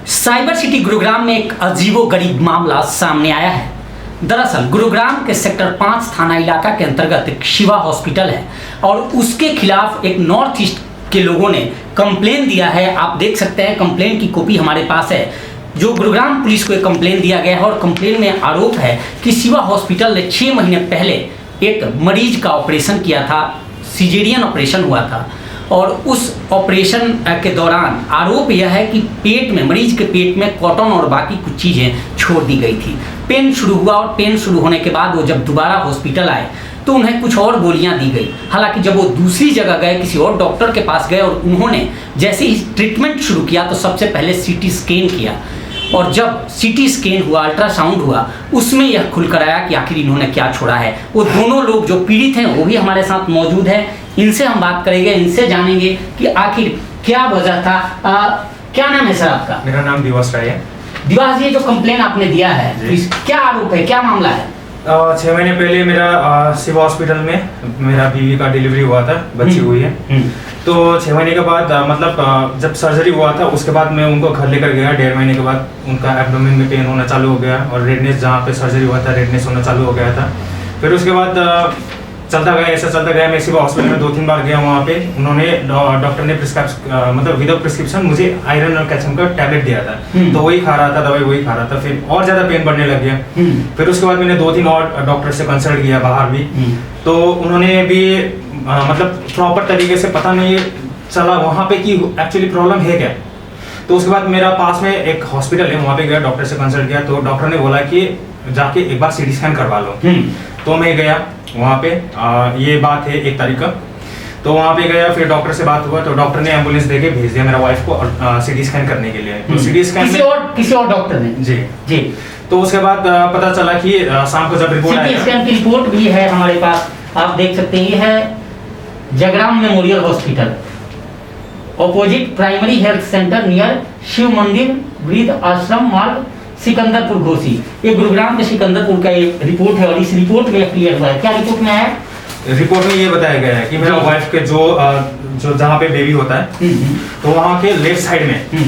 Cyber city Gurugram में एक अजीबोगरीब मामला सामने आया है। दरअसल गुरुग्राम के सेक्टर 5 थाना इलाका के अंतर्गत एक शिवा हॉस्पिटल है और उसके खिलाफ एक नॉर्थ ईस्ट के लोगों ने कंप्लेन दिया है। आप देख सकते हैं, कंप्लेन की कॉपी हमारे पास है जो गुरुग्राम पुलिस को एक कंप्लेन दिया गया है और कंप्लेन में आरोप है कि शिवा हॉस्पिटल ने 6 महीने पहले एक मरीज का ऑपरेशन किया था, सिजेरियन ऑपरेशन हुआ था और उस ऑपरेशन के दौरान आरोप यह है कि पेट में, मरीज के पेट में कॉटन और बाकी कुछ चीज़ें छोड़ दी गई थी। पेन शुरू हुआ और पेन शुरू होने के बाद वो जब दोबारा हॉस्पिटल आए तो उन्हें कुछ और गोलियां दी गई। हालांकि जब वो दूसरी जगह गए, किसी और डॉक्टर के पास गए और उन्होंने जैसे ही ट्रीटमेंट शुरू किया तो सबसे पहले सीटी स्कैन किया और जब सीटी स्कैन हुआ, अल्ट्रासाउंड हुआ, उसमें यह खुलकर आया कि आखिर इन्होंने क्या छोड़ा है। वो दोनों लोग जो पीड़ित हैं वो भी हमारे साथ मौजूद हैं। इनसे हम बात करेंगे, इनसे जानेंगे कि आखिर क्या वजह था। क्या नाम है सर आपका? मेरा नाम दिवस राय है। दिवस जी, जो कंप्लेन आपने दिया है क्या आरोप है, क्या मामला है? 6 महीने पहले मेरा शिवा हॉस्पिटल में मेरा बीवी का डिलीवरी हुआ था, बच्ची हुई है। तो 6 महीने के बाद मतलब जब सर्जरी हुआ था उसके बाद मैं उनको घर लेकर गया। 1.5 महीने के बाद उनका एब्डोमेन में पेन होना चालू हो गया और रेडनेस, जहाँ पे सर्जरी हुआ था रेडनेस होना चालू हो गया था। फिर उसके बाद चलता गया, ऐसा चलता गया। मैं शिवा हॉस्पिटल में 2-3 बार गया। वहाँ पे उन्होंने डॉक्टर ने मतलब विदाउट प्रिस्क्रिप्शन मुझे आयरन और कैल्शियम का टैबलेट दिया था, तो वही खा रहा था, दवाई वही खा रहा था। फिर और ज़्यादा पेन बढ़ने लग गया। फिर उसके बाद मैंने 2-3 और डॉक्टर से कंसल्ट किया बाहर भी, तो उन्होंने भी मतलब प्रॉपर तरीके से पता नहीं चला वहाँ पे कि एक्चुअली प्रॉब्लम है क्या। तो उसके बाद मेरा पास में एक हॉस्पिटल है, वहाँ पे गया, डॉक्टर से कंसल्ट किया तो डॉक्टर ने बोला कि जाके एक बार सीटी स्कैन करवा लो। तो मैं गया वहाँ पे, ये बात है 1 तारीख का। तो वहाँ पे गया, फिर डॉक्टर से बात हुआ तो डॉक्टर ने एम्बुलेंस देके भेज दिया मेरा वाइफ को सीटी स्कैन करने के लिए। तो सीटी स्कैन किसी और डॉक्टर ने? जी जी। तो उसके बाद पता चला कि शाम को जब रिपोर्ट आई, सीटी स्कैन की रिपोर्ट भी है हमारे पास, आप देख सकते हैं। ये है Jagram memorial hospital, opposite primary health centre near Shiv मंदिर, वृद्ध आश्रम मार्ग, सिकंदरपुर घोसी। ये गुरुग्राम के सिकंदरपुर का एक रिपोर्ट है और इस रिपोर्ट में क्लियर हुआ है। क्या रिपोर्ट में है? रिपोर्ट में ये बताया गया है कि मेरा वाइफ के जो जहाँ पे बेबी होता है तो वहाँ के लेफ्ट साइड में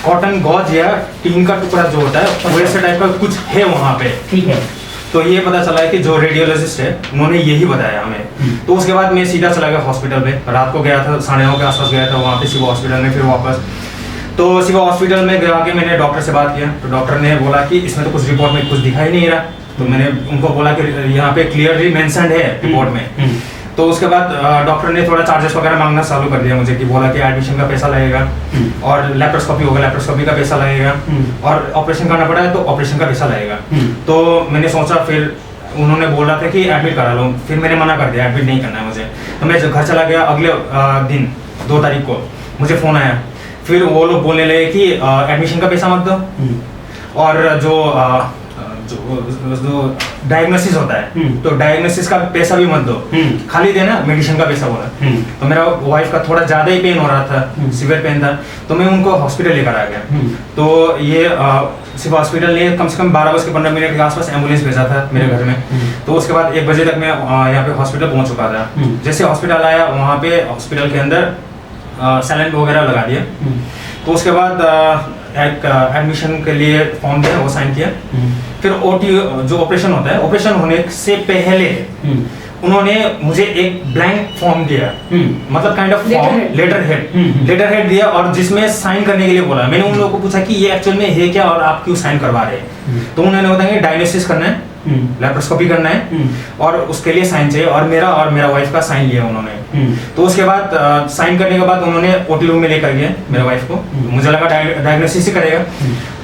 कॉटन गॉज या टीन का टुकड़ा जो होता है वैसे टाइप का कुछ है वहाँ पे। ठीक है। तो ये पता चला है कि जो रेडियोलॉजिस्ट है उन्होंने यही बताया हमें। तो उसके बाद मैं सीधा चला गया हॉस्पिटल में। रात को गया था, 9:30 के आसपास गया था वहाँ पे शिवा हॉस्पिटल में। फिर वापस तो शिवा हॉस्पिटल में गया के मैंने डॉक्टर से बात किया तो डॉक्टर ने बोला कि इसमें तो कुछ रिपोर्ट में कुछ दिखाई नहीं रहा। तो मैंने उनको बोला कि यहाँ पे क्लियरली मेंशन्ड है रिपोर्ट में। तो उसके बाद डॉक्टर ने थोड़ा चार्जेस वगैरह मांगना चालू कर दिया मुझे, कि बोला कि एडमिशन का पैसा लगेगा और लैप्रोस्कोपी होगा, लैप्रोस्कोपी का पैसा लगेगा और ऑपरेशन करना पड़ा है तो ऑपरेशन का पैसा लगेगा। तो मैंने सोचा, फिर उन्होंने बोला था कि एडमिट करा लो, फिर मैंने मना कर दिया, एडमिट नहीं करना है मुझे। तो मैं घर चला गया। अगले दिन 2 तारीख को मुझे फ़ोन आया। फिर वो लोग बोलने लगे कि एडमिशन का पैसा मत दो और जो डायग्नोसिस होता है तो डायग्नोसिस का पैसा भी मत दो, खाली देना मेडिसिन का पैसा बोला। तो मेरा वाइफ का थोड़ा ज़्यादा ही पेन हो रहा था, सीवियर पेन था, तो मैं उनको हॉस्पिटल लेकर आ गया। तो ये शिवा हॉस्पिटल ने कम से कम 12:15 के आसपास एम्बुलेंस भेजा था मेरे घर में। तो उसके बाद 1 बजे तक मैं यहाँ पे हॉस्पिटल पहुँच चुका था। जैसे हॉस्पिटल आया वहाँ पे हॉस्पिटल के अंदर सैलाइन वगैरह लगा दिया। तो उसके बाद एक एडमिशन के लिए फॉर्म दिया, वो साइन किया। फिर ओटी जो ऑपरेशन होता है, ऑपरेशन होने से पहले उन्होंने मुझे एक ब्लैंक फॉर्म दिया, मतलब kind of form, letterhead दिया और जिसमें साइन करने के लिए बोला। मैंने उन लोगों को पूछा कि ये एक्चुअल में है क्या और आप क्यों साइन करवा रहे हैं। तो उन्होंने बताया कि डायग्नोसिस करना है, लैप्रोस्कोपी करना है और उसके लिए साइन चाहिए और मेरा वाइफ का साइन लिया उन्होंने। तो उसके बाद साइन करने के बाद उन्होंने ओटी रूम में लेकर गए मेरे वाइफ को। मुझे लगा डायग्नोसिस ही करेगा।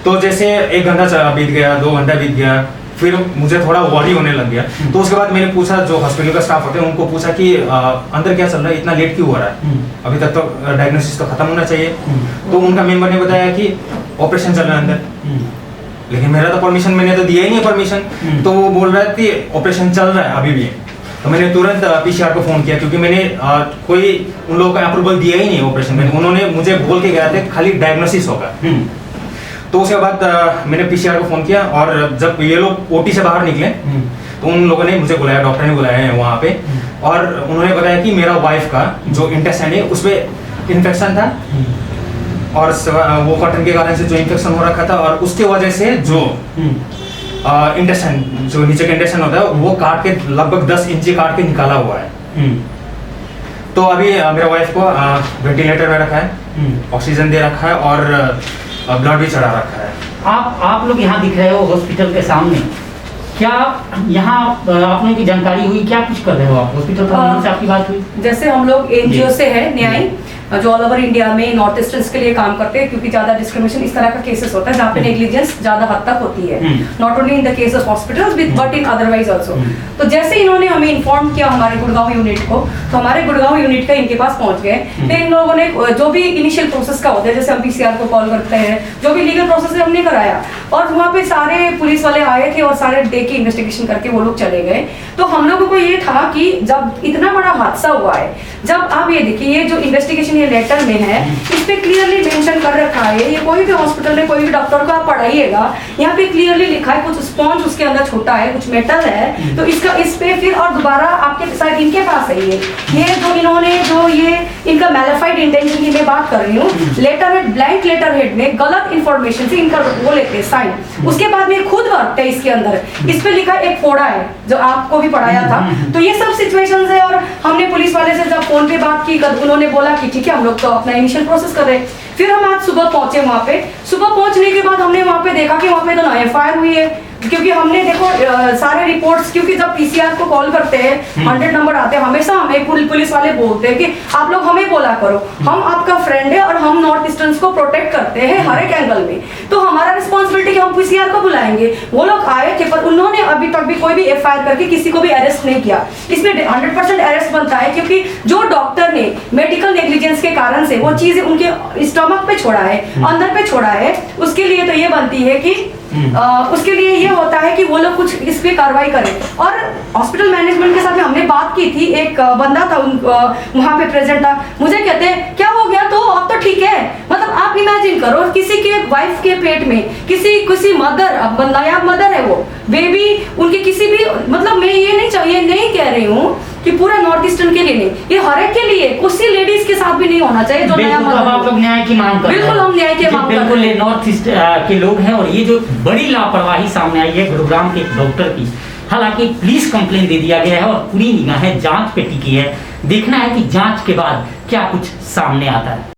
तो जैसे 1 घंटा बीत गया, 2 घंटा बीत गया, फिर मुझे थोड़ा वॉरी होने लग गया। तो उसके बाद मैंने पूछा, जो हॉस्पिटल का स्टाफ होते हैं उनको पूछा कि अंदर क्या चल रहा है, इतना लेट क्यों हो रहा है, अभी तक तो डायग्नोसिस तो खत्म होना चाहिए। तो उनका मेंबर ने बताया कि ऑपरेशन चल रहा है अंदर, लेकिन मेरा तो परमिशन, मैंने तो दिया ही नहीं परमिशन। तो वो बोल रहा है कि ऑपरेशन चल रहा है अभी भी। तो मैंने तुरंत पीसीआर को फ़ोन किया, क्योंकि मैंने कोई उन लोगों का अप्रूवल दिया ही नहीं ऑपरेशन में। उन्होंने मुझे बोल के गया था खाली डायग्नोसिस होगा। तो उसके बाद मैंने पीसीआर को फ़ोन किया और जब ये लोग ओटी से बाहर निकले तो उन लोगों ने मुझे बुलाया, डॉक्टर ने बुलाया है वहाँ पे, और उन्होंने बताया कि मेरा वाइफ का जो इंटेस्टाइन है उस पर इन्फेक्शन था और वो कॉटन के कारण से जो इन्फेक्शन हो रखा था, और उसके वजह से जो इंटेस्टाइन, जो नीचे का इंटेस्टाइन होता है, वो काट के लगभग 10 इंची काट के निकाला हुआ है। तो अभी मेरे वाइफ को वेंटिलेटर में रखा है, ऑक्सीजन दे रखा है और ब्लड भी चढ़ा रखा है। आप लोग यहाँ दिख रहे हो हॉस्पिटल के सामने, क्या यहाँ आप लोगों की जानकारी हुई, क्या कुछ कर रहे हो आप हॉस्पिटल का, से आपकी बात हुई? जैसे हम लोग एनजीओ से है न्याय, जो ऑल ओवर इंडिया में नॉर्थ ईस्टर्न्स के लिए काम करते हैं, क्योंकि ज्यादा डिस्क्रिमिनेशन इस तरह का केसेस होता है जहाँ पे नेग्लिजेंस ज्यादा हद तक होती है, not only in the case of hospitals but in otherwise also. तो जैसे इन्होंने हमें इन्फॉर्म किया हमारे गुड़गांव यूनिट को, तो हमारे गुड़गांव यूनिट का इनके पास पहुंच गए। फिर इन लोगों ने जो भी इनिशियल प्रोसेस का होता है, जैसे हम पीसीआर को कॉल करते हैं, जो भी लीगल प्रोसेस है हमने कराया, और वहाँ पे सारे पुलिस वाले आए थे और सारे डे की इन्वेस्टिगेशन करके वो लोग चले गए। तो हम लोगों को ये था कि जब इतना बड़ा हादसा हुआ है, जब आप ये देखिए, ये जो इन्वेस्टिगेशन ये लेटर में है, इस पे क्लियरली मेंशन कर रखा है, ये कोई भी हॉस्पिटल में कोई भी डॉक्टर को आप पढ़ाइएगा, यहाँ पे क्लियरली लिखा है कुछ स्पॉन्ज उसके अंदर छोटा है, कुछ मेटल है, तो इसका इस पे फिर और दोबारा आपके शायद इनके पास है ये जो इन्होंने जो ये इनका मैलिफाइड इंटेंशन की मैं बात कर रही हूँ, letterhead, blank letterhead में गलत इंफॉर्मेशन से इनका वो लेते हैं साइन, उसके बाद में खुद वर्कते हैं इसके अंदर, इस पे लिखा एक फोड़ा है जो आपको भी पढ़ाया था। तो ये सब सिचुएशंस है, और हमने पुलिस वाले से जब फोन पे बात की, उन्होंने बोला कि ठीक है हम लोग तो अपना इनिशियल प्रोसेस कर रहे हैं। फिर हम आज सुबह पहुंचे वहाँ पे, सुबह पहुंचने के बाद हमने वहाँ पे देखा कि वहाँ पे तो एफआईआर हुई है, क्योंकि हमने देखो सारे रिपोर्ट्स, क्योंकि जब पीसीआर को कॉल करते हैं 100 नंबर आते हैं, हमेशा हमें पुलिस वाले बोलते हैं कि आप लोग हमें बोला करो, हम आपका फ्रेंड है और हम नॉर्थ ईस्टर्न्स को प्रोटेक्ट करते हैं हर एक एंगल में, तो हमारा रिस्पॉन्सिबिलिटी कि हम पीसीआर को बुलाएंगे। वो लोग आए थे, पर उन्होंने अभी तक भी कोई भी एफआईआर करके किसी को भी अरेस्ट नहीं किया। इसमें 100% अरेस्ट बनता है, क्योंकि जो डॉक्टर ने मेडिकल नेग्लिजेंस के कारण से वो चीजें उनके स्टमक पे छोड़ा है, अंदर पे छोड़ा है, उसके लिए तो ये बनती है कि उसके लिए ये होता है कि वो लोग कुछ इस पे कार्रवाई करें। और हॉस्पिटल मैनेजमेंट के साथ में हमने बात की थी, एक बंदा था वहाँ पे प्रेजेंट था, मुझे कहते हैं क्या हो गया, तो अब तो ठीक है। मतलब आप इमेजिन करो, किसी के वाइफ के पेट में किसी मदर, अब नायाब मदर है वो बेबी, उनके किसी भी, मतलब मैं ये नहीं कह रही हूँ कि पूरा नॉर्थ ईस्टर्न के लिए नहीं, ये हर एक के लिए, कुछ लेडीज के साथ भी नहीं होना चाहिए जो नया मदर। आप लोग न्याय की मांग कर रहे हैं। बिल्कुल हम न्याय की मांग कर रहे हैं। बिल्कुल नॉर्थ ईस्ट के लोग हैं, और ये जो बड़ी लापरवाही सामने आई है गुरुग्राम के एक डॉक्टर की, हालांकि पुलिस कंप्लेन दे दिया गया है और पूरी निगाहें जांच पे टिकी है। देखना है कि जांच के बाद क्या कुछ सामने आता है।